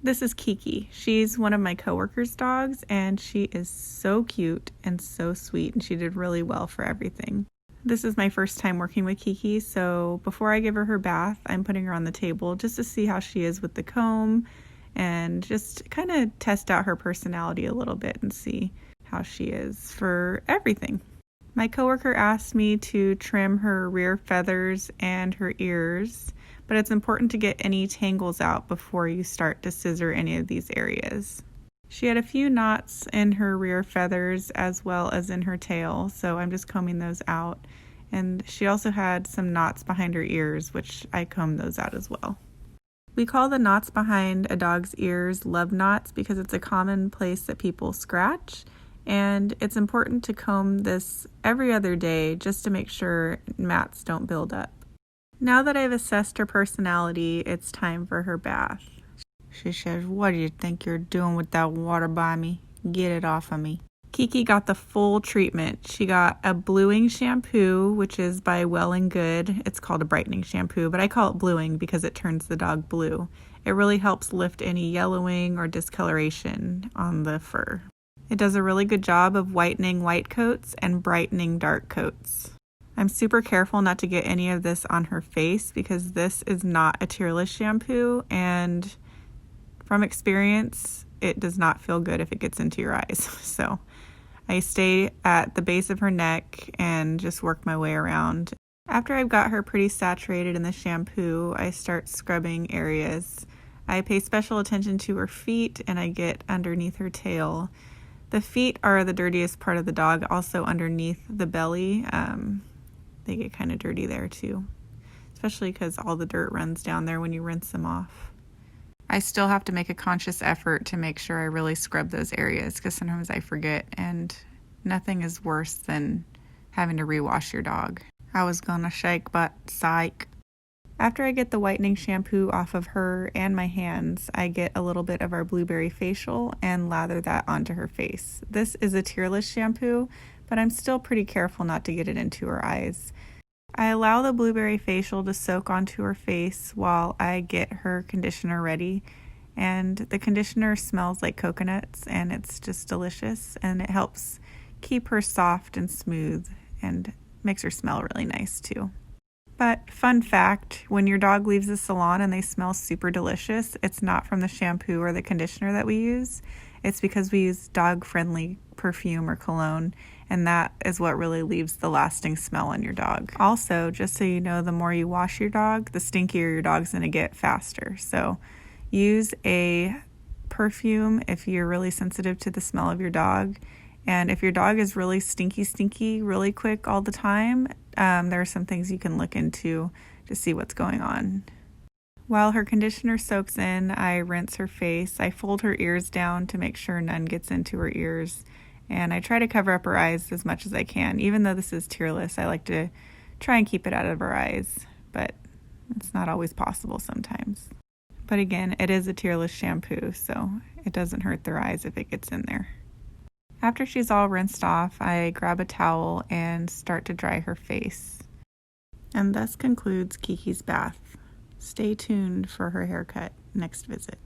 This is Kiki. She's one of my coworker's dogs, and she is so cute and so sweet, and she did really well for everything. This is my first time working with Kiki, so before I give her bath, I'm putting her on the table just to see how she is with the comb and just kind of test out her personality a little bit and see how she is for everything. My coworker asked me to trim her rear feathers and her ears, but it's important to get any tangles out before you start to scissor any of these areas. She had a few knots in her rear feathers as well as in her tail, so I'm just combing those out. And she also had some knots behind her ears, which I combed those out as well. We call the knots behind a dog's ears love knots because it's a common place that people scratch, and it's important to comb this every other day just to make sure mats don't build up. Now that I've assessed her personality, it's time for her bath. She says, "What do you think you're doing with that water by me? Get it off of me." Kiki got the full treatment. She got a bluing shampoo, which is by Well and Good. It's called a brightening shampoo, but I call it bluing because it turns the dog blue. It really helps lift any yellowing or discoloration on the fur. It does a really good job of whitening white coats and brightening dark coats. I'm super careful not to get any of this on her face because this is not a tearless shampoo, and from experience, it does not feel good if it gets into your eyes. So I stay at the base of her neck and just work my way around. After I've got her pretty saturated in the shampoo, I start scrubbing areas. I pay special attention to her feet and I get underneath her tail. The feet are the dirtiest part of the dog, also underneath the belly. They get kind of dirty there too, especially because all the dirt runs down there when you rinse them off. I still have to make a conscious effort to make sure I really scrub those areas because sometimes I forget, and nothing is worse than having to rewash your dog. I was gonna shake, but psych. After I get the whitening shampoo off of her and my hands, I get a little bit of our blueberry facial and lather that onto her face. This is a tearless shampoo, but I'm still pretty careful not to get it into her eyes. I allow the blueberry facial to soak onto her face while I get her conditioner ready, and the conditioner smells like coconuts and it's just delicious, and it helps keep her soft and smooth and makes her smell really nice too. But fun fact, when your dog leaves the salon and they smell super delicious, it's not from the shampoo or the conditioner that we use. It's because we use dog-friendly perfume or cologne, and that is what really leaves the lasting smell on your dog. Also, just so you know, the more you wash your dog, the stinkier your dog's going to get faster. So use a perfume if you're really sensitive to the smell of your dog. And if your dog is really stinky really quick all the time, there are some things you can look into to see what's going on. While her conditioner soaks in, I rinse her face. I fold her ears down to make sure none gets into her ears. And I try to cover up her eyes as much as I can. Even though this is tearless, I like to try and keep it out of her eyes. But it's not always possible sometimes. But again, it is a tearless shampoo, so it doesn't hurt their eyes if it gets in there. After she's all rinsed off, I grab a towel and start to dry her face. And thus concludes Kiki's bath. Stay tuned for her haircut next visit.